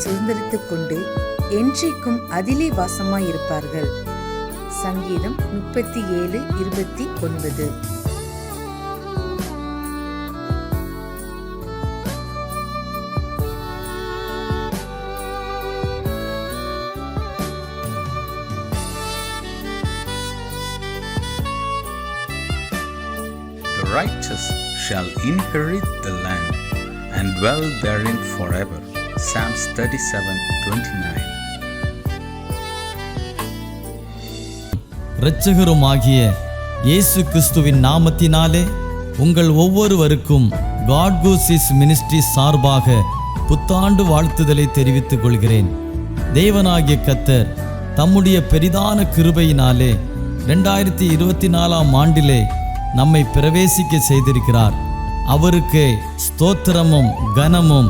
சுதந்திரித்துக் கொண்டு என்றைக்கும் அதிலே வாசமாயிருப்பார்கள். சங்கீதம் 37:29. The righteous shall inherit the land and dwell therein forever. Psalms 37:29. இரட்சகருமாகிய இயேசு கிறிஸ்துவின் நாமத்தினாலே உங்கள் ஒவ்வொருவருக்கும் காட் கூசிஸ் மினிஸ்ட்ரி சார்பாக புத்தாண்டு வாழ்த்துதலை தெரிவித்துக் கொள்கிறேன். தேவனாகிய கர்த்தர் தம்முடைய பெரிதான கிருபையினாலே 2024 ஆண்டிலே நம்மை பிரவேசிக்க செய்திருக்கிறார். அவருக்கு ஸ்தோத்திரமும் கனமும்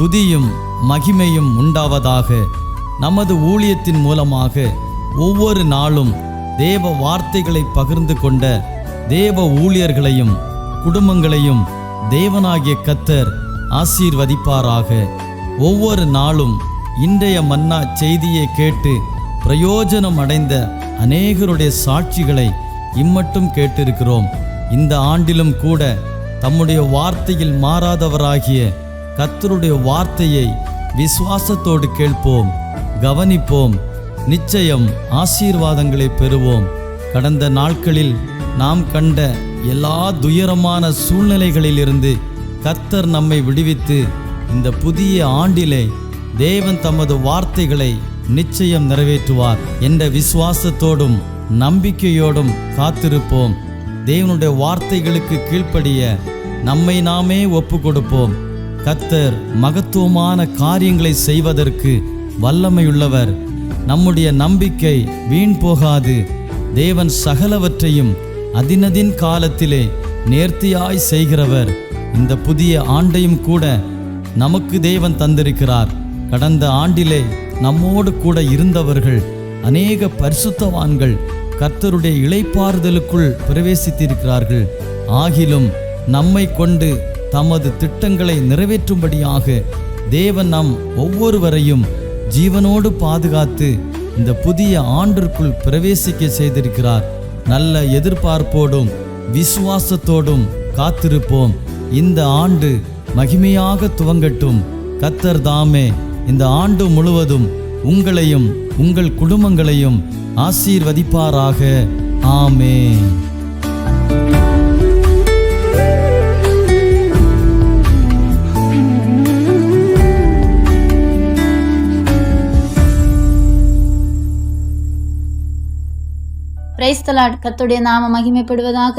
துதியும் மகிமையும் உண்டாவதாக. நமது ஊழியத்தின் மூலமாக ஒவ்வொரு நாளும் தேவ வார்த்தைகளை பகிர்ந்து கொண்ட தேவ ஊழியர்களையும் குடும்பங்களையும் தேவனாகிய கர்த்தர் ஆசீர்வதிப்பாராக. ஒவ்வொரு நாளும் இன்றைய மன்னா செய்தியை கேட்டு பிரயோஜனம் அடைந்த அநேகருடைய சாட்சிகளை இம்மட்டும் கேட்டிருக்கிறோம். இந்த ஆண்டிலும் கூட தம்முடைய வார்த்தையில் மாறாதவராகிய கர்த்தருடைய வார்த்தையை விசுவாசத்தோடு கேட்போம், கவனிப்போம். நிச்சயம் ஆசீர்வாதங்களை பெறுவோம். கடந்த நாட்களில் நாம் கண்ட எல்லா துயரமான சூழ்நிலைகளிலிருந்து கர்த்தர் நம்மை விடுவித்து இந்த புதிய ஆண்டிலே தேவன் தமது வார்த்தைகளை நிச்சயம் நிறைவேற்றுவார் என்ற விசுவாசத்தோடும் நம்பிக்கையோடும் காத்திருப்போம். தேவனுடைய வார்த்தைகளுக்கு கீழ்ப்படிய நம்மை நாமே ஒப்பு கொடுப்போம். கர்த்தர் மகத்துவமான காரியங்களை செய்வதற்கு வல்லமையுள்ளவர். நம்முடைய நம்பிக்கை வீண் போகாது. தேவன் சகலவற்றையும் அதினதின் காலத்திலே நேர்த்தியாய் செய்கிறவர். இந்த புதிய ஆண்டையும் கூட நமக்கு தேவன் தந்திருக்கிறார். கடந்த ஆண்டிலே நம்மோடு கூட இருந்தவர்கள் அநேக பரிசுத்தவான்கள் கர்த்தருடைய இளைப்பாறுதலுக்குள் பிரவேசித்திருக்கிறார்கள். ஆகிலும் நம்மை கொண்டு தமது திட்டங்களை நிறைவேற்றும்படியாக தேவன் நம் ஒவ்வொருவரையும் ஜீவனோடு பாதுகாத்து இந்த புதிய ஆண்டிற்குள் பிரவேசிக்க செய்திருக்கிறார். நல்ல எதிர்பார்ப்போடும் விசுவாசத்தோடும் காத்திருப்போம். இந்த ஆண்டு மகிமையாக துவங்கட்டும். கர்த்தர் தாமே இந்த ஆண்டு முழுவதும் உங்களையும் உங்கள் குடும்பங்களையும் ஆசீர்வதிப்பாராக. ஆமென். Praise the lord. கர்த்தருடைய நாம மகிமைப்படுவதாக.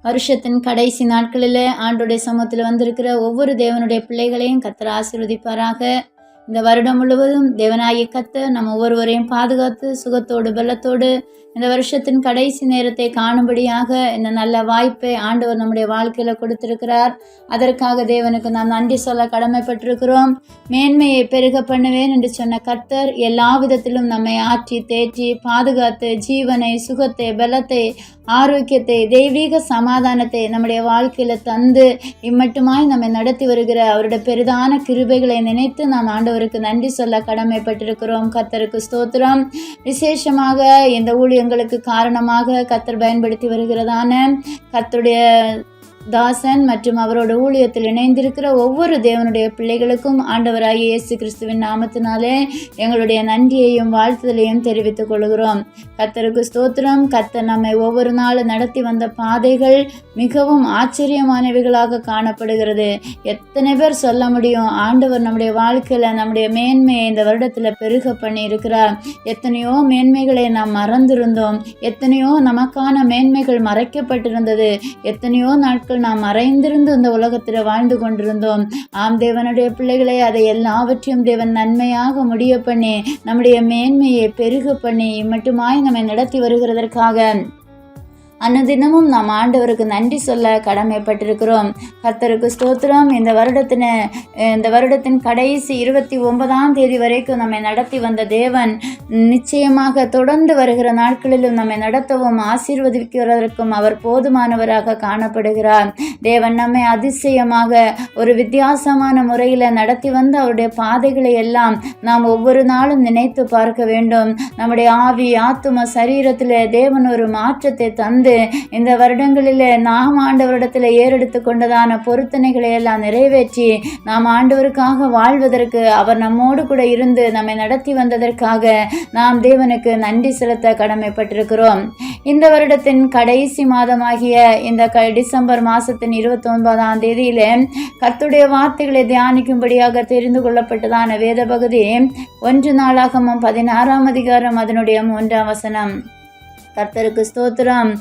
வருஷத்தின் கடைசி நாட்களில் ஆண்டோடைய சமூகத்தில் வந்திருக்கிற ஒவ்வொரு தேவனுடைய பிள்ளைகளையும் கர்த்தர் ஆசீர்வதிப்பாராக. இந்த வருடம் முழுவதும் தேவனாகிய கர்த்தர் நம்ம ஒவ்வொருவரையும் பாதுகாத்து சுகத்தோடு பலத்தோடு இந்த வருஷத்தின் கடைசி நேரத்தை காணும்படியாக இந்த நல்ல வாய்ப்பை ஆண்டவர் நம்முடைய வாழ்க்கையில் கொடுத்திருக்கிறார். அதற்காக தேவனுக்கு நாம் நன்றி சொல்ல கடமைப்பட்டிருக்கிறோம். மேன்மையை பெருக பண்ணுவேன் என்று சொன்ன கர்த்தர் எல்லா விதத்திலும் நம்மை ஆற்றி தேற்றி பாதுகாத்து ஜீவனை சுகத்தை பலத்தை ஆரோக்கியத்தை தெய்வீக சமாதானத்தை நம்முடைய வாழ்க்கையில் தந்து இம்மட்டுமாய் நம்மை நடத்தி வருகிற அவருடைய பெரிதான கிருபைகளை நினைத்து நாம் ஆண்டவருக்கு நன்றி சொல்ல கடமைப்பட்டிருக்கிறோம். கர்த்தருக்கு ஸ்தோத்திரம். விசேஷமாக இந்த ஊழியங்களுக்கு காரணமாக கர்த்தர் பயன்படுத்தி வருகிறதான கர்த்தருடைய தாசன் மற்றும் அவரோட ஊழியத்தில் இணைந்திருக்கிற ஒவ்வொரு தேவனுடைய பிள்ளைகளுக்கும் ஆண்டவராகிய இயேசு கிறிஸ்துவின் நாமத்தினாலே எங்களுடைய நன்றியையும் வாழ்த்துதலையும் தெரிவித்துக் கொள்கிறோம். கர்த்தருக்கு ஸ்தோத்திரம். கர்த்தர் நம்மை ஒவ்வொரு நாள் நடத்தி வந்த பாதைகள் மிகவும் ஆச்சரியமானவைகளாக காணப்படுகிறது. எத்தனை பேர் சொல்ல முடியும், ஆண்டவர் நம்முடைய வாழ்க்கையில் நம்முடைய மேன்மையை இந்த வருடத்தில் பெருக பண்ணி இருக்கிறார். எத்தனையோ மேன்மைகளை நாம் மறந்திருந்தோம். எத்தனையோ நமக்கான மேன்மைகள் மறைக்கப்பட்டிருந்தது. எத்தனையோ நாட்கள் நாம் மறைந்திருந்து இந்த உலகத்தில் வாழ்ந்து கொண்டிருந்தோம். ஆம் தேவனுடைய பிள்ளைகளை அதை எல்லாவற்றையும் தேவன் நன்மையாக முடிய பண்ணி நம்முடைய மேன்மையை பெருக பண்ணி மட்டுமாய் நம்மை நடத்தி வருகிறதற்காக அனுதினமும் நாம் ஆண்டவருக்கு நன்றி சொல்ல கடமைப்பட்டிருக்கிறோம். கர்த்தருக்கு ஸ்தோத்திரம். இந்த வருடத்தின் கடைசி 29ஆம் தேதி வரைக்கும் நம்மை நடத்தி வந்த தேவன் நிச்சயமாக தொடர்ந்து வருகிற நாட்களிலும் நம்மை நடத்தவும் ஆசீர்வதிக்கிறதற்கும் அவர் போதுமானவராக காணப்படுகிறார். தேவன் நம்மை அதிசயமாக ஒரு வித்தியாசமான முறையில் நடத்தி வந்த அவருடைய பாதைகளை எல்லாம் நாம் ஒவ்வொரு நாளும் நினைத்து பார்க்க வேண்டும். நம்முடைய ஆவி ஆத்தும சரீரத்தில் தேவன் ஒரு மாற்றத்தை தந்து இந்த வருடங்களில் நாம் ஆண்டவரிடத்தில் ஏறெடுத்து கொண்டதான பொருத்தனைகளை எல்லாம் நிறைவேற்றி நாம் ஆண்டவருக்காக வாழ்வதற்கு அவர் நம்மோடு கூட இருந்து நம்மை நடத்தி வந்ததற்காக நாம் தேவனுக்கு நன்றி செலுத்த கடமைப்பட்டிருக்கிறோம். இந்த வருடத்தின் கடைசி மாதமாகிய இந்த டிசம்பர் மாதத்தின் 29ஆம் தேதியிலே கர்த்தருடைய வார்த்தைகளை தியானிக்கும்படியாக தெரிந்து கொள்ளப்பட்டதான வேத பகுதி 1 நாளாகமம் 16ஆம் அதிகாரம் அதனுடைய 3ஆம் வசனம். கர்த்தருக்கு ஸ்தோத்திரம்.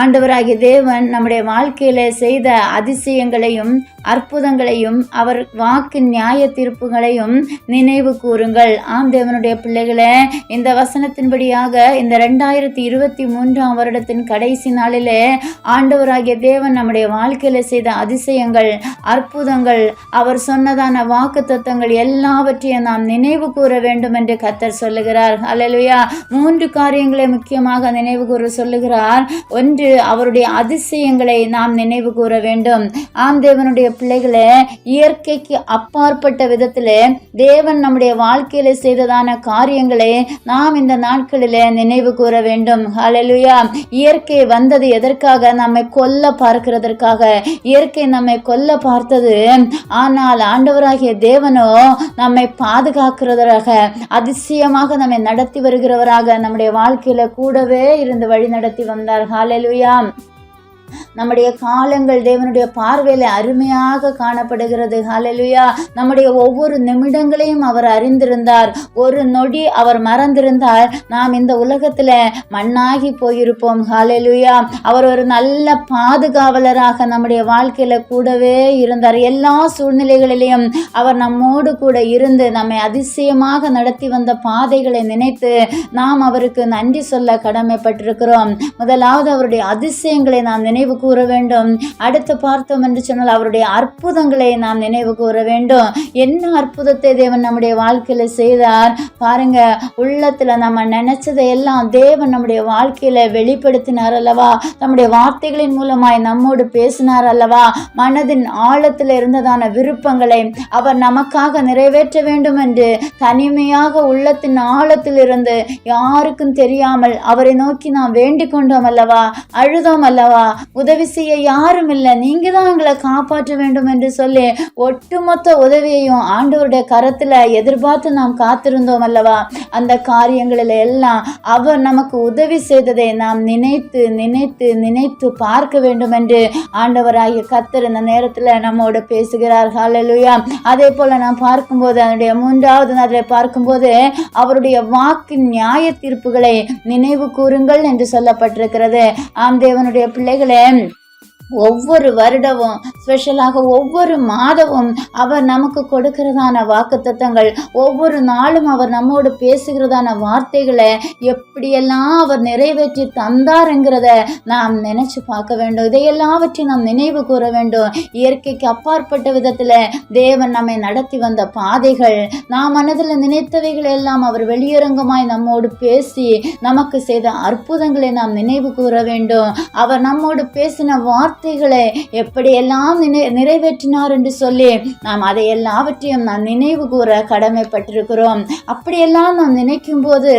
ஆண்டவராகிய தேவன் நம்முடைய வாழ்க்கையில செய்த அதிசயங்களையும் அற்புதங்களையும் அவர் வாக்கின் நியாய தீர்ப்புகளையும் நினைவு கூறுங்கள். ஆம் தேவனுடைய பிள்ளைகளே, இந்த வசனத்தின்படியாக இந்த 2023ஆம் வருடத்தின் கடைசி நாளிலே ஆண்டவராகிய தேவன் நம்முடைய வாழ்க்கையில செய்த அதிசயங்கள் அற்புதங்கள் அவர் சொன்னதான வாக்கு தத்தங்கள் எல்லாவற்றையும் நாம் நினைவு கூற வேண்டும் என்று கர்த்தர் சொல்லுகிறார். அல்லேலூயா. 3 காரியங்களை முக்கியமாக நினைவு கூற சொல்லுகிறார். ஒன்று, அவருடைய அதிசயங்களை நாம் நினைவு கூற வேண்டும். ஆம் தேவனுடைய பிள்ளைகளே, இயற்கைக்கு அப்பாற்பட்ட விதத்திலே தேவன் நம்முடைய வாழ்க்கையில செய்ததான காரியங்களை நாம் இந்த நாட்களிலே நினைவு கூற வேண்டும். ஹல்லேலூயா. இயற்கை வந்தது எதற்காக? நம்மை கொல்ல பார்க்கிறதற்காக. இயற்கை நம்மை கொல்ல பார்த்தது, ஆனால் ஆண்டவராகிய தேவனோ நம்மை பாதுகாக்கிறவராக, அதிசயமாக நம்மை நடத்தி வருகிறவராக நம்முடைய வாழ்க்கையில கூடவே இருந்து வழி நடத்தி வந்தார். ஹல்லேலூயா. நம்முடைய காலங்கள் தேவனுடைய பார்வையில அருமையாக காணப்படுகிறது. ஹல்லேலூயா. நம்முடைய ஒவ்வொரு நிமிடங்களையும் அவர் அறிந்திருந்தார். ஒரு நொடி அவர் மறந்திருந்தால் நாம் இந்த உலகத்துல மண்ணாகி போயிருப்போம். ஹல்லேலூயா. அவர் ஒரு நல்ல பாதுகாவலராக நம்முடைய வாழ்க்கையில கூடவே இருந்தார். எல்லா சூழ்நிலைகளிலும் அவர் நம்மோடு கூட இருந்து நம்மை அதிசயமாக நடத்தி வந்த பாதைகளை நினைத்து நாம் அவருக்கு நன்றி சொல்ல கடமைப்பட்டிருக்கிறோம். முதலாவது அவருடைய அதிசயங்களை நாம் நினைவு கூற வேண்டும். அடுத்து பார்த்தோம் என்று சொன்னால் அவருடைய அற்புதங்களை நாம் நினைவு கூற வேண்டும். என்ன அற்புதத்தை தேவன் நம்முடைய வாழ்க்கையில செய்தார் பாருங்க. உள்ளத்துல நம்ம நினைச்சதை எல்லாம் தேவன் நம்முடைய வாழ்க்கையில வெளிப்படுத்தினார் அல்லவா. நம்முடைய வார்த்தைகளின் மூலமாய் நம்மோடு பேசினார் அல்லவா. மனதின் ஆழத்தில் இருந்ததான விருப்பங்களை அவர் நமக்காக நிறைவேற்ற வேண்டும் என்று தனிமையாக உள்ளத்தின் ஆழத்தில் இருந்து யாருக்கும் தெரியாமல் அவரை நோக்கி நாம் வேண்டிக் கொண்டோம் அல்லவா, அழுதோம் அல்லவா. உதவி செய்ய யாரும் இல்லை, நீங்க தான் எங்களை காப்பாற்ற வேண்டும் என்று சொல்லி ஒட்டுமொத்த உதவியையும் ஆண்டவருடைய கரத்துல எதிர்பார்த்து நாம் காத்திருந்தோம் அல்லவா. அந்த காரியங்களில் எல்லாம் அவர் நமக்கு உதவி செய்ததை நாம் நினைத்து நினைத்து நினைத்து பார்க்க வேண்டும் என்று ஆண்டவராகிய கர்த்தர் இந்த நேரத்துல நம்மோடு பேசுகிறார். ஹல்லேலூயா. அதே போல நாம் பார்க்கும்போது அதனுடைய 3வது நாளில் பார்க்கும்போது அவருடைய வாக்கின் நியாய தீர்ப்புகளை நினைவு கூறுங்கள் என்று சொல்லப்பட்டிருக்கிறது. ஆம் தேவனுடைய பிள்ளைகளே, ஒவ்வொரு வருடமும் ஸ்பெஷலாக ஒவ்வொரு மாதமும் அவர் நமக்கு கொடுக்கிறதான வாக்குத்தத்தங்கள், ஒவ்வொரு நாளும் அவர் நம்மோடு பேசுகிறதான வார்த்தைகளை எப்படியெல்லாம் அவர் நிறைவேற்றி தந்தாருங்கிறத நாம் நினைச்சு பார்க்க வேண்டும். இதையெல்லாவற்றையும் நாம் நினைவு கூற வேண்டும். இயற்கைக்கு அப்பாற்பட்ட விதத்தில் தேவன் நம்மை நடத்தி வந்த பாதைகள், நாம் மனதில் நினைத்தவைகள் எல்லாம் அவர் வெளியரங்கமாய் நம்மோடு பேசி நமக்கு செய்த அற்புதங்களை நாம் நினைவு கூற வேண்டும். அவர் நம்மோடு பேசின வார்த்தைகளை எப்படியெல்லாம் நிறைவேற்றினார் என்று சொல்லி நாம் அதை எல்லாவற்றையும் நாம் நினைவு கூற கடமைப்பட்டிருக்கிறோம். அப்படியெல்லாம் நாம் நினைக்கும் போது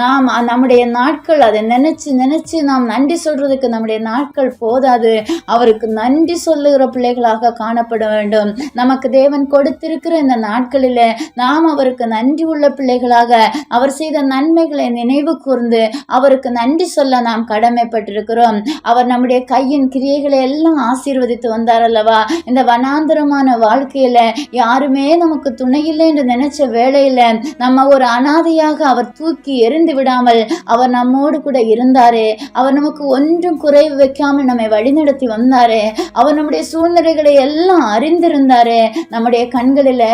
நாம் நம்முடைய நாட்கள் அதை நினைச்சு நினைச்சு நாம் நன்றி சொல்றதுக்கு நம்முடைய நாட்கள் போதாது. அவருக்கு நன்றி சொல்லுகிற பிள்ளைகளாக காணப்பட வேண்டும். நமக்கு தேவன் கொடுத்திருக்கிற இந்த நாட்களில் நாம் அவருக்கு நன்றி உள்ள பிள்ளைகளாக அவர் செய்த நன்மைகளை நினைவு கூர்ந்து அவருக்கு நன்றி சொல்ல நாம் கடமைப்பட்டிருக்கிறோம். அவர் நம்முடைய கையின் கிரியைகளை எல்லாம் ஆசீர்வதித்து வந்தார் அல்லவா. இந்த வனாந்தரமான வாழ்க்கையில யாருமே நமக்கு துணை இல்லை என்று நினைச்ச வேளையில நம்ம ஒரு அனாதையாக அவர் தூக்கி எறிந்து விடாமல் அவர் நம்மோடு கூட இருந்தாரே. அவர் நமக்கு ஒன்றும் குறைவு வைக்காமல் நம்மை வழிநடத்தி வந்தாரே. அவர் நம்முடைய சூழ்நிலைகளை எல்லாம் அறிந்திருந்தாரே. நம்முடைய கண்களில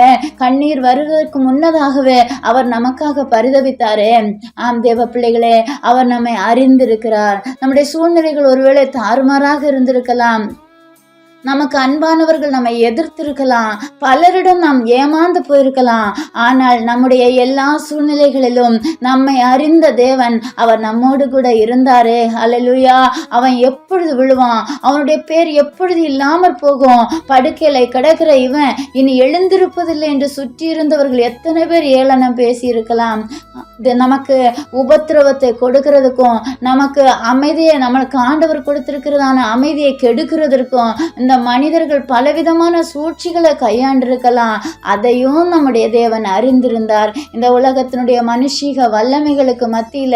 கண்ணீர் வருவதற்கு முன்னதாகவே அவர் நமக்காக பரிதவித்தாரே. ஆம் தேவ பிள்ளைகளே, அவர் நம்மை அறிந்திருக்கிறார். நம்முடைய சூழ்நிலைகள் ஒருவேளை தாறுமாறாக இருந்திருக்கலாம், நமக்கு அன்பானவர்கள் நம்மை எதிர்த்திருக்கலாம், பலரிடம் நாம் ஏமாந்து போயிருக்கலாம். ஆனால் நம்முடைய எல்லா சூழ்நிலைகளிலும் நம்மை அறிந்த தேவன் அவர் நம்மோடு கூட இருந்தாரே. ஹல்லேலூயா. அவன் எப்பொழுது விழுவான், அவனுடைய பேர் எப்பொழுது இல்லாமற் போகும், படுக்கையில கிடக்கிற இவன் இனி எழுந்திருப்பதில்லை என்று சுற்றி இருந்தவர்கள் எத்தனை பேர் ஏளனம் பேசி இருக்கலாம். நமக்கு உபத்திரவத்தை கொடுக்கிறதுக்கும், நமக்கு அமைதியை, நம்மளுக்கு ஆண்டவர் கொடுத்திருக்கிறதான அமைதியை கெடுக்கிறதற்கும் இந்த மனிதர்கள் பலவிதமான சூழ்ச்சிகளை கையாண்டிருக்கலாம். அதையும் நம்முடைய தேவன் அறிந்திருந்தார். இந்த உலகத்தினுடைய மனுஷீக வல்லமைகளுக்கு மத்தியில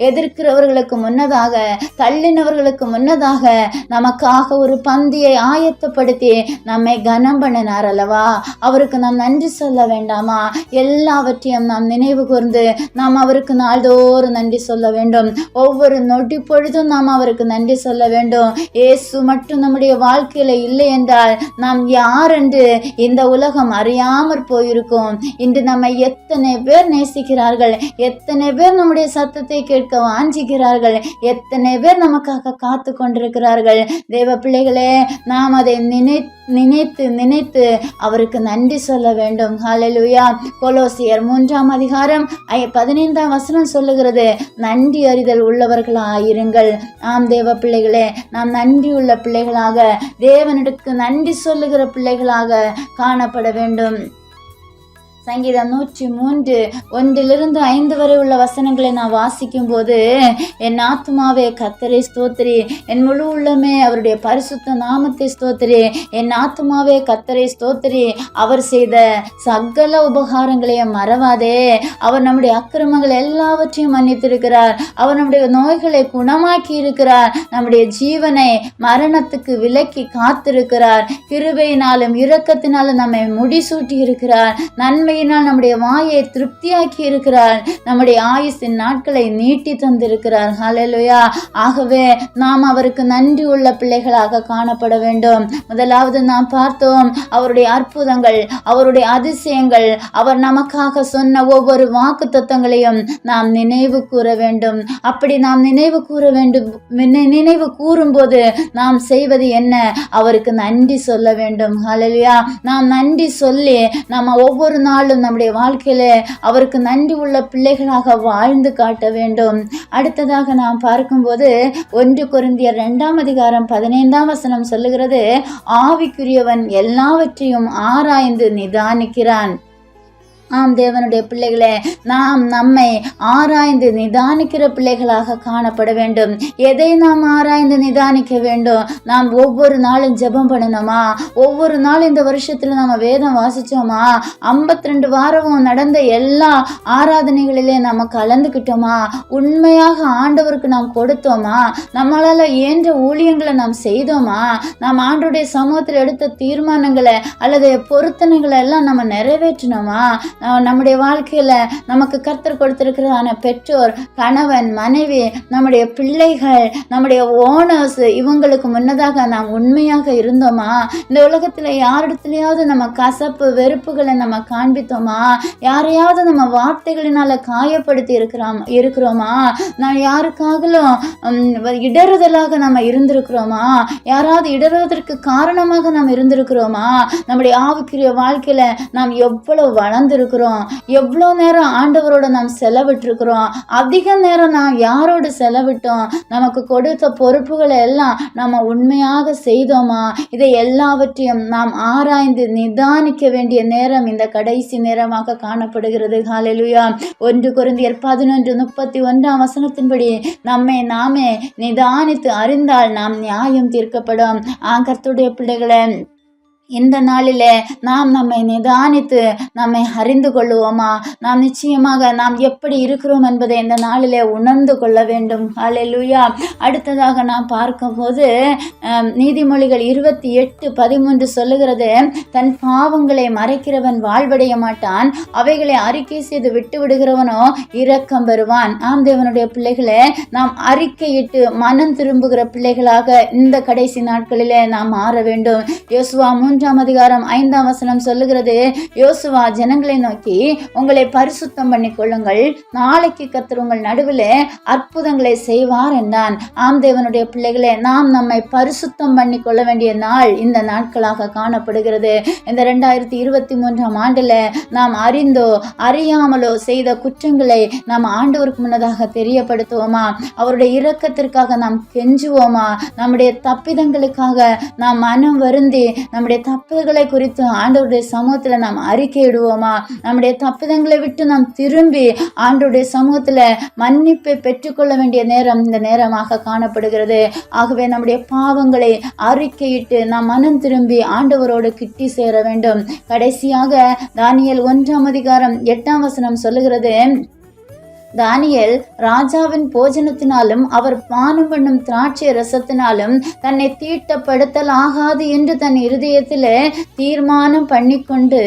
எதிர்க்கிறவர்களுக்கு முன்னதாக, தள்ளினவர்களுக்கு முன்னதாக நமக்காக ஒரு பந்தியை ஆயத்தப்படுத்தி நம்மை கனம் பண்ணினார் அல்லவா? அவருக்கு நாம் நன்றி சொல்ல வேண்டாமா? எல்லாவற்றையும் நாம் நினைவு கூர்ந்து நாம் அவருக்கு நாள்தோறும் நன்றி சொல்ல வேண்டும். ஒவ்வொரு நொடி பொழுதும் நாம் அவருக்கு நன்றி சொல்ல வேண்டும். இயேசு மட்டும் நம்முடைய வாழ்க்கையில இல்லை என்றால் நாம் யார் என்று இந்த உலகம் அறியாமற் போயிருக்கும். இன்று நம்மை எத்தனை பேர் நேசிக்கிறார்கள், எத்தனை பேர் நம்முடைய சத்தத்தை கேட்க வாஞ்சிக்கிறார்கள், எத்தனை பேர் நமக்காக காத்து கொண்டிருக்கிறார்கள். தேவ பிள்ளைகளே, நாம் அதை நினைத்து நினைத்து அவருக்கு நன்றி சொல்ல வேண்டும். ஹல்லேலூயா. கொலோசியர் 3ஆம் அதிகாரம் 15ஆம் வசனம் சொல்லுகிறது, நன்றி அறிதல் உள்ளவர்களாயிருங்கள். ஆம் தேவ பிள்ளைகளே, நாம் நன்றி உள்ள பிள்ளைகளாக, தேவனுக்கு நன்றி சொல்லுகிற பிள்ளைகளாக காணப்பட வேண்டும். சங்கீதம் 103 1-5 வரை உள்ள வசனங்களை நான் வாசிக்கும் போது, என் ஆத்துமாவே கர்த்தரை ஸ்தோத்திரி, என் முழு உள்ளமே அவருடைய பரிசுத்த நாமத்தை ஸ்தோத்திரி, என் ஆத்துமாவே கர்த்தரை ஸ்தோத்திரி, அவர் செய்த சகல உபகாரங்களையும் மறவாதே, அவர் நம்முடைய அக்கிரமங்கள் எல்லாவற்றையும் மன்னித்திருக்கிறார், அவர் நம்முடைய நோய்களை குணமாக்கி இருக்கிறார், நம்முடைய ஜீவனை மரணத்துக்கு விலக்கி காத்திருக்கிறார், கிருபையினாலும் இரக்கத்தினாலும் நம்மை முடிசூட்டி இருக்கிறார், நன்மையினால் நம்முடைய வாயை திருப்தியாக்கி இருக்கிறார், நம்முடைய ஆயுசின் நாட்களை நீட்டி தந்திருக்கிறார். ஹல்லேலூயா. ஆகவே நாம் அவருக்கு நன்றி உள்ள பிள்ளைகளாக காணப்பட வேண்டும். முதலாவது நாம் பார்த்தோம் அவருடைய அற்புதங்கள், அவருடைய அதிசயங்கள், அவர் நமக்காக சொன்ன ஒவ்வொரு வாக்கு தத்தங்களையும் நாம் நினைவு கூற வேண்டும். அப்படி நாம் நினைவு கூற வேண்டும். நினைவு கூறும்போது நாம் செய்வது என்ன? அவருக்கு நன்றி சொல்ல வேண்டும். ஹல்லேலூயா. நாம் நன்றி சொல்லி நம்ம ஒவ்வொரு நாளும் நம்முடைய வாழ்க்கையில அவருக்கு நன்றி உள்ள பிள்ளைகளாக வாழ்ந்து காட்ட வேண்டும். அடுத்ததாக நாம் பார்க்கும்போது 1 கொரிந்தியர் 2ஆம் அதிகாரம் 15ஆம் வசனம் சொல்லுகிறது, ஆவிக்குரியவன் எல்லாவற்றையும் ஆராய்ந்து நிதானிக்கிறான். ஆம் தேவனுடைய பிள்ளைகளே, நாம் நம்மை ஆராய்ந்து நிதானிக்கிற பிள்ளைகளாக காணப்பட வேண்டும். எதை நாம் ஆராய்ந்து நிதானிக்க வேண்டும்? நாம் ஒவ்வொரு நாளும் ஜெபம் பண்ணணுமா? ஒவ்வொரு நாள் இந்த வருஷத்துல நம்ம வேதம் வாசிச்சோமா? 52 வாரமும் நடந்த எல்லா ஆராதனைகளிலே நம்ம கலந்துக்கிட்டோமா? உண்மையாக ஆண்டவருக்கு நாம் கொடுத்தோமா? நம்மளால இயன்ற ஊழியங்களை நாம் செய்தோமா? நாம் ஆண்டவருடைய சமூகத்தில் எடுத்த தீர்மானங்களை அல்லது பொருத்தனைகளை எல்லாம் நம்ம நிறைவேற்றினோமா? நம்முடைய வாழ்க்கையில நமக்கு கர்த்தர் கொடுத்திருக்கிறதான பெற்றோர், கணவன், மனைவி, நம்முடைய பிள்ளைகள், நம்முடைய ஓனர்ஸ், இவங்களுக்கு முன்னதாக நாம் உண்மையாக இருந்தோமா? இந்த உலகத்துல யாரிடத்துலயாவது நம்ம கசப்பு வெறுப்புகளை நம்ம காண்பித்தோமா? யாரையாவது நம்ம வார்த்தைகளினால காயப்படுத்தி இருக்கிறோமா? நான் யாருக்காகலும் இடறுதலாக நம்ம இருந்திருக்கிறோமா? யாராவது இடறுவதற்கு காரணமாக நாம் இருந்திருக்கிறோமா? நம்முடைய ஆவிக்குரிய வாழ்க்கையில நாம் எவ்வளவு வளர்ந்திருக்கிறோம், எவ்வளோ நேரம் ஆண்டவரோட நாம் செலவிட்டிருக்கிறோம், அதிக நேரம் நாம் யாரோடு செலவிட்டோம், நமக்கு கொடுத்த பொறுப்புகளை எல்லாம் நம்ம உண்மையாக செய்தோமா? இதை எல்லாவற்றையும் நாம் ஆராய்ந்து நிதானிக்க வேண்டிய நேரம் இந்த கடைசி நேரமாக காணப்படுகிறது. ஹல்லேலூயா. 1 கொரிந்தியர் 11:31ஆம் வசனத்தின்படி நம்மை நாமே நிதானித்து அறிந்தால் நாம் நியாயம் தீர்க்கப்படும். கர்த்தருடைய பிள்ளைகளே, இந்த நாளிலே நாம் நம்மை நிதானித்து நம்மை அறிந்து கொள்ளுவோமா? நாம் நிச்சயமாக நாம் எப்படி இருக்கிறோம் என்பதை இந்த நாளிலே உணர்ந்து கொள்ள வேண்டும். ஹல்லேலூயா. அடுத்ததாக நாம் பார்க்கும்போது நீதிமொழிகள் 28:13 சொல்லுகிறது, தன் பாவங்களை மறைக்கிறவன் வாழ்வடைய மாட்டான், அவைகளை அறிக்கை செய்து விட்டு விடுகிறவனோ இரக்கம் பெறுவான். ஆம் தேவனுடைய பிள்ளைகளே, நாம் அறிக்கையிட்டு மனம் திரும்புகிற பிள்ளைகளாக இந்த கடைசி நாட்களிலே நாம் மாற வேண்டும். யோசுவா 33:5 சொல்லுகிறது, யோசுவா ஜனங்களை நோக்கி, உங்களை பரிசுத்தம் பண்ணி கொள்ளுங்கள், நாளைக்கு கர்த்தர் உங்கள் நடுவில் அற்புதங்களை செய்வார் என்றான். ஆம் தேவனுடைய பிள்ளைகளே, நாம் நம்மை பரிசுத்தம் பண்ணி கொள்ள வேண்டிய நாள் இந்த நாட்களாக காணப்படுகிறது. இந்த 2023 ஆண்டுல நாம் அறிந்தோ அறியாமலோ செய்த குற்றங்களை நாம் ஆண்டவருக்கு முன்னதாக தெரியப்படுத்துவோமா? அவருடைய இரக்கத்திற்காக நாம் கெஞ்சுவோமா? நம்முடைய தப்பிதங்களுக்காக நாம் மனம் வருந்தி நம்முடைய தப்புகளை குறித்து ஆண்டவருடைய சமூகத்தில் நாம் அறிக்கையிடுவோமா? நம்முடைய தப்பிதங்களை விட்டு நாம் திரும்பி ஆண்டவருடைய சமூகத்தில் மன்னிப்பை பெற்றுக்கொள்ள வேண்டிய நேரம் இந்த நேரமாக காணப்படுகிறது. ஆகவே நம்முடைய பாவங்களை அறிக்கையிட்டு நாம் மனம் திரும்பி ஆண்டவரோடு கிட்டி சேர வேண்டும். கடைசியாக தானியேல் 1:8 சொல்லுகிறது, தானியேல் ராஜாவின் போஜனத்தினாலும் அவர் பானம் பண்ணும் திராட்சை ரசத்தினாலும் தன்னை தீட்டப்படுத்தல் ஆகாது என்று தன் இருதயத்தில் தீர்மானம் பண்ணிக்கொண்டு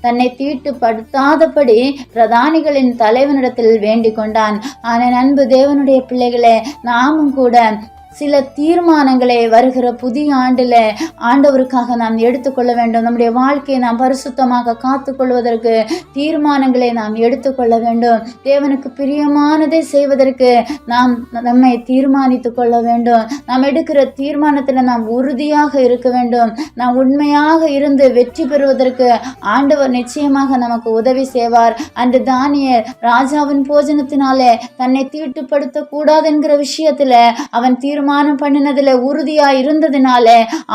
தன்னை தீட்டுப்படுத்தாதபடி பிரதானிகளின் தலைவனிடத்தில் வேண்டிக் கொண்டான். ஆனால் அன்பு தேவனுடைய பிள்ளைகளே, நாமும் கூட சில தீர்மானங்களை வருகிற புதிய ஆண்டில் ஆண்டவருக்காக நாம் எடுத்துக்கொள்ள வேண்டும். நம்முடைய வாழ்க்கையை நாம் பரிசுத்தமாக காத்துக்கொள்வதற்கு தீர்மானங்களை நாம் எடுத்துக்கொள்ள வேண்டும். தேவனுக்கு பிரியமானதை செய்வதற்கு நாம் நம்மை தீர்மானித்து கொள்ள வேண்டும். நாம் எடுக்கிற தீர்மானத்தில் நாம் உறுதியாக இருக்க வேண்டும். நாம் உண்மையாக இருந்து வெற்றி பெறுவதற்கு ஆண்டவர் நிச்சயமாக நமக்கு உதவி செய்வார். அன்று தானியேல் ராஜாவின் போஜனத்தினாலே தன்னை தீட்டுப்படுத்த கூடாது என்கிற விஷயத்தில் அவன் தீர்மானம் பண்ணினதுல உறுதியா இருந்ததினால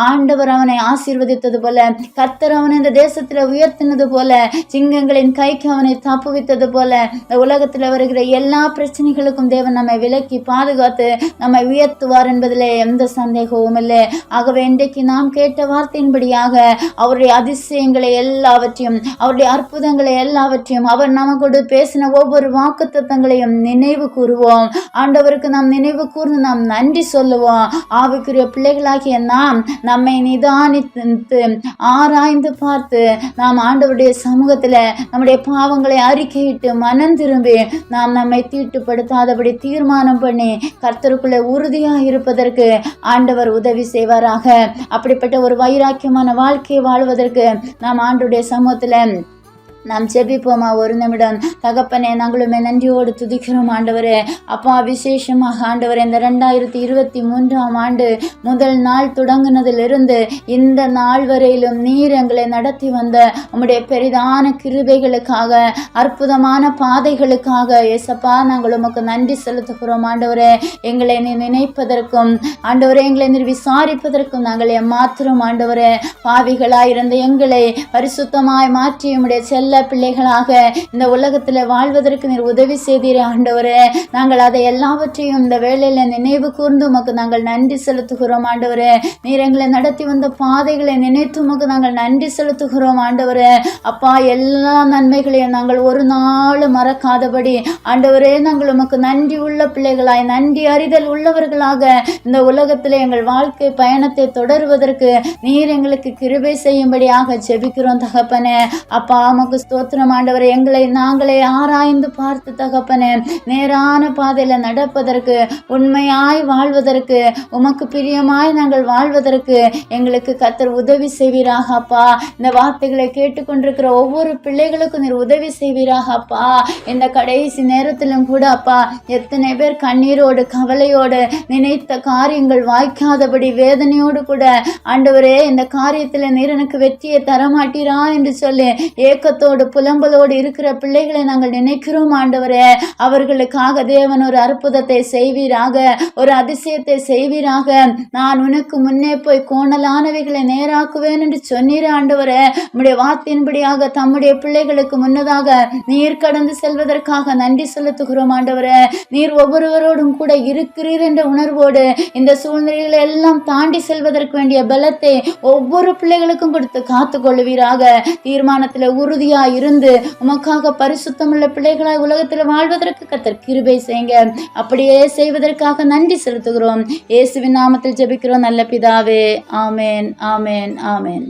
ஆண்டவர் அவனை ஆசீர்வதித்தது போல, கர்த்தர் அவனை இந்த தேசத்துல உயர்த்தினது போல, சிங்கங்களின் கைக்கு அவனை தப்புவித்தது போல, இந்த உலகத்துல வருகிற எல்லா பிரச்சனைகளுக்கும் தேவன் நம்மை விலக்கி பாதுகாத்து நம்மை உயர்த்துவார் என்பதில் எந்த சந்தேகமும் இல்லை. ஆகவே இன்றைக்கு நாம் கேட்ட வார்த்தையின்படியாக அவருடைய அதிசயங்களை எல்லாவற்றையும், அவருடைய அற்புதங்களை எல்லாவற்றையும், அவர் நமக்கோடு பேசின ஒவ்வொரு வாக்குத்தத்தங்களையும் நினைவு கூறுவோம். ஆண்டவருக்கு நாம் நினைவு கூர்ந்து நாம் நன்றி சொல்லுவோம். ஆவிக்குரிய பிள்ளைகளாகிய நாம் நம்மை நிதானித்து ஆராய்ந்து பார்த்து நாம் ஆண்டவருடைய சமூகத்தில் நம்முடைய பாவங்களை அறிக்கையிட்டு மனம் திரும்பி நாம் நம்மை தீட்டுப்படுத்தாதபடி தீர்மானம் பண்ணி கர்த்தருக்குள்ளே உறுதியாக இருப்பதற்கு ஆண்டவர் உதவி செய்வாராக. அப்படிப்பட்ட ஒரு வைராக்கியமான வாழ்க்கையை வாழ்வதற்கு நாம் ஆண்டவருடைய சமூகத்தில் நாம் ஜெபிப்போமா? ஒரு நிமிடம். தகப்பனே, நாங்களுமே நன்றியோடு துதிக்கிறோம் ஆண்டவரே. அப்பா, விசேஷமாக ஆண்டவரே, இந்த 2023 ஆண்டு முதல் நாள் தொடங்கினதிலிருந்து இந்த நாள் வரையிலும் நீர் எங்களை நடத்தி வந்த உம்முடைய பெரிதான கிருபைகளுக்காக, அற்புதமான பாதைகளுக்காக ஏசப்பா நாங்கள் உமக்கு நன்றி செலுத்துகிறோம் ஆண்டவரே. எங்களை நீ நினைப்பதற்கும் ஆண்டவரே, எங்களை நீர் விசாரிப்பதற்கும் நாங்கள் ஏமாத்திரம் ஆண்டவரே. பாவிகளாயிருந்த எங்களை பரிசுத்தமாய் மாற்றி உம்முடைய செல்ல பிள்ளைகளாக இந்த உலகத்தில் வாழ்வதற்கு நீர் உதவி செய்தீரே ஆண்டவரே. நாங்கள் அதை எல்லாவற்றையும் இந்த வேளையில நினைவு கூர்ந்து உமக்கு நாங்கள் நன்றி செலுத்துகிறோம் ஆண்டவரே. நீர் எங்களை நடத்தி வந்த பாதைகளை நினைத்து உமக்கு நாங்கள் நன்றி செலுத்துகிறோம் ஆண்டவரே. அப்பா, எல்லா நன்மைகளையும் நாங்கள் ஒரு நாள் மறக்காதபடி ஆண்டவரே, நாங்கள் உமக்கு நன்றி உள்ள பிள்ளைகளாய், நன்றி அறிதல் உள்ளவர்களாக இந்த உலகத்தில் எங்கள் வாழ்க்கை பயணத்தை தொடருவதற்கு நீர் எங்களுக்கு கிருபை செய்யும்படியாக ஜெபிக்கிறோம் தகப்பனே. அப்பா, உமக்கு ஸ்தோத்திரம் ஆண்டவரே. எங்களை நாங்களே ஆராய்ந்து பார்த்து தகப்பனே, நேரான பாதையில் நடப்பதற்கு, உண்மையாய் வாழ்வதற்கு, உமக்கு பிரியமாய் நாங்கள் வாழ்வதற்கு எங்களுக்கு கர்த்தர் உதவி செய்வீராக அப்பா. இந்த வார்த்தைகளை கேட்டுக்கொண்டிருக்கிற ஒவ்வொரு பிள்ளைகளுக்கும் நீர் உதவி செய்வீராக அப்பா. இந்த கடைசி நேரத்திலும் கூட அப்பா, எத்தனை பேர் கண்ணீரோடு கவலையோடு நினைத்த காரியங்கள் வாய்க்காதபடி வேதனையோடு கூட ஆண்டவரே, இந்த காரியத்தில் நீர் எனக்கு வெற்றியை தரமாட்டீரா என்று சொல்லி ஏக்கத்தோடு புலம்பலோடு இருக்கிற பிள்ளைகளை நாங்கள் நினைக்கிறோம் ஆண்டவரே. அவர்களுக்காக தேவன் ஒரு அற்புதத்தை செய்வீராக, ஒரு அதிசயத்தை செய்வீராக. நான் உனக்கு முன்னே போய் கோணலானவைகளை நேராக்குவேன் என்று சொன்னீர் ஆண்டவரே. உம்முடைய வார்த்தையின்படியாக தம்முடைய பிள்ளைகளுக்கு முன்னதாக நீர் கடந்து செல்வதற்காக நன்றி செலுத்துகிறோம் ஆண்டவரே. நீர் ஒவ்வொருவரோடும் கூட இருக்கிறீர் என்ற உணர்வோடு இந்த சூழ்நிலைகளை எல்லாம் தாண்டி செல்வதற்கு வேண்டிய பலத்தை ஒவ்வொரு பிள்ளைகளுக்கும் கொடுத்து காத்து கொள்வீராக. தீர்மானத்தில் உறுதியாக இருந்து உமக்காக பரிசுத்தமுள்ள பிள்ளைகளாய் உலகத்தில் வாழ்வதற்கு கர்த்தர் கிருபை செய்யுங்க. அப்படியே செய்வதற்காக நன்றி செலுத்துகிறோம். இயேசுவின் நாமத்தில் ஜெபிக்கிறோம் நல்ல பிதாவே. ஆமேன், ஆமேன், ஆமேன்.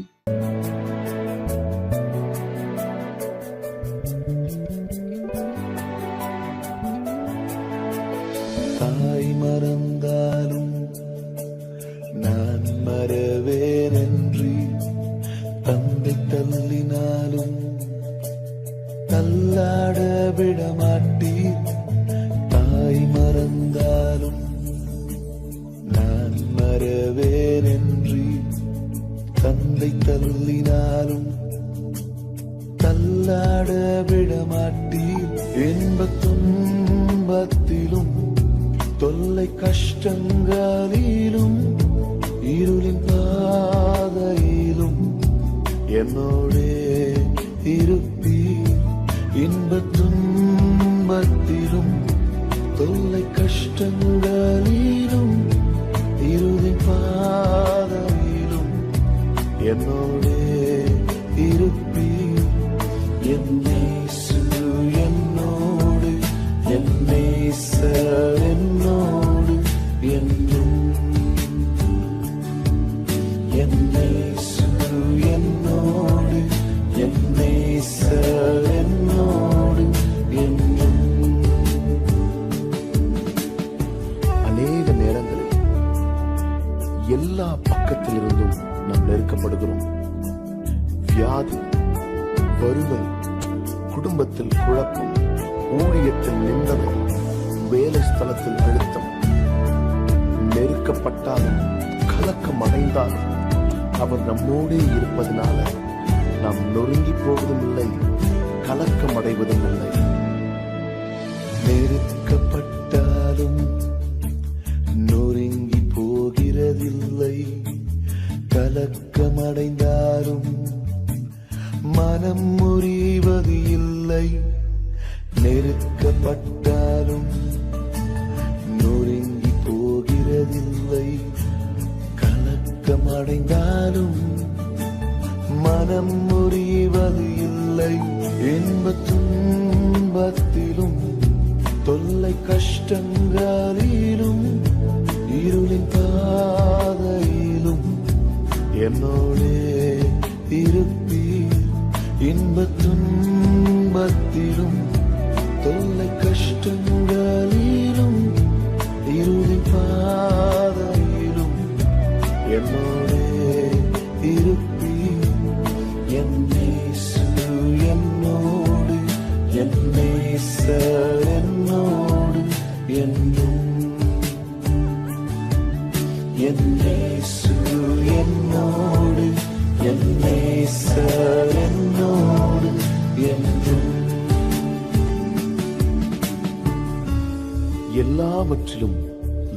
தாய் மறந்தாலும் நான் மறவேனென்றி தந்தை தள்ளினாலும் தள்ளாட விடமாட்டீர். தாய் மறந்தாலும் நான் மறவேனென்றி. தந்தை தள்ளினாலும் தள்ளாட விடமாட்டீர். இன்பத் துன்பத்திலும் தொல்லை கஷ்டங்களிலும் இருளின் பாதையிலும் என்னோடே இருப்பீர். இன்பத் துன்பத்திலும் தொல்லை கஷ்டங்களிலும் இருளின் பாதையிலும் என்னோடே இருப்பீர். என் இயேசு என்னோடு, என் நேசர் என்னோடு என்றும். என் இயேசு என்னோடு, என் நேசர் என்னோடு என்றும். அநேக நேரங்களில் எல்லா பக்கத்திலிருந்தும் நாம் நெருக்கப்படுகிறோம். வியாதி, வறுமை, குடும்பத்தில் குழப்பம், ஊழியத்தில் நிந்தனை, வேலை ஸ்தலத்தில் அழுத்தம். நெருக்கப்பட்டாலும் கலக்கம் அடைந்தாலும் அவர் நம்மோடே இருப்பதனால நாம் நொறுங்கி போவதும் இல்லை, கலக்கம் அடைவதும் இல்லை. நெருக்கப்பட்டாலும் நொறுங்கி போகிறதில்லை, கலக்கம் அடைந்தாலும் மனம் முறிவது இல்லை. நெருக்கப்பட்டாலும் நொறுங்கி போகிறதில்லை, கலக்கம் அடைந்தாலும் மனம் முறிவது இல்லை. இன்பத் துன்பத்திலும் தொல்லை கஷ்டங்களிலும் இருளின் பாதையிலும் என்னோடே இருப்பீர். இன்பத் துன்பத்திலும் தொல்லை கஷ்டங்களிலும் இருளின் பாதையிலும் என்னோடே இருப்பீர். என் இயேசு என்னோடு, என் நேசர் என்னோடு என்றும். என் இயேசு என்னோடு, என் நேசர் என்னோடு என்றும். எல்லாவற்றிலும்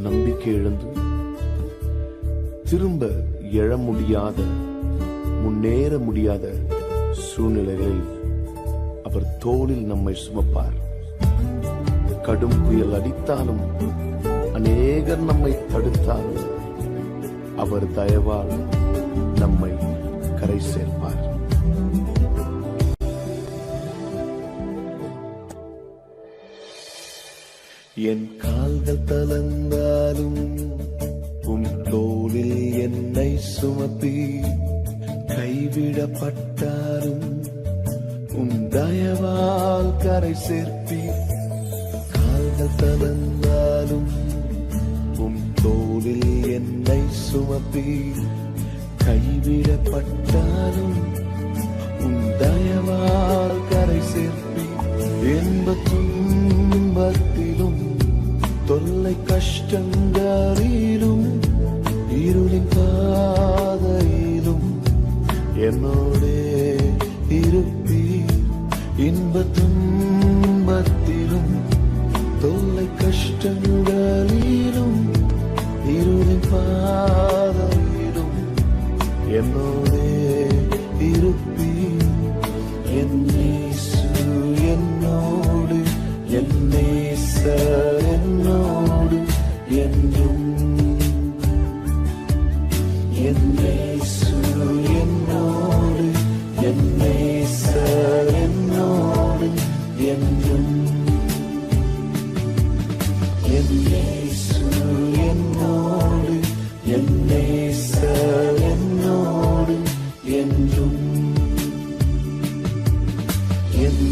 நம்பிக்கை இழந்து திரும்ப எழ முடியாத, முன்னேற முடியாத சூழ்நிலைகளில் அவர் தோளில் நம்மை சுமப்பார். கடும் புயல் அடித்தாலும், அநேகர் நம்மை தடுத்தாலும் அவர் தயவால் நம்மை கரை சேர்ப்பார். என் கால்கள் தளர்ந்தாலும் உம் தோளில் என்னை சுமப்பி. கைவிடப்பட்டாலும் உம் தயவால் கரை சேர்ப்பி. கால்கள் தளர்ந்தாலும் உம் தோளில் என்னை சுமப்பி. கைவிடப்பட்டாலும் உம் தயவால் கரை சேர்ப்பி. இன்பத் துன்பத்திலும் தொல்லை கஷ்டங்களிலும் இருளின் பாதையிலும் என்னோடே இருப்பீர். இன்பத் துன்பத்திலும் தொல்லை கஷ்டங்களிலும் இருளின் பாதையிலும் என்னோடே இருப்பீர். என் இயேசு என்னோடு, என் நேசர் என்னோடு என்றும். என் இயேசு என்னோடு, என் நேசர் என்னோடு என்றும். என் இயேசு என்னோடு, என் நேசர் என்னோடு என்றும். என்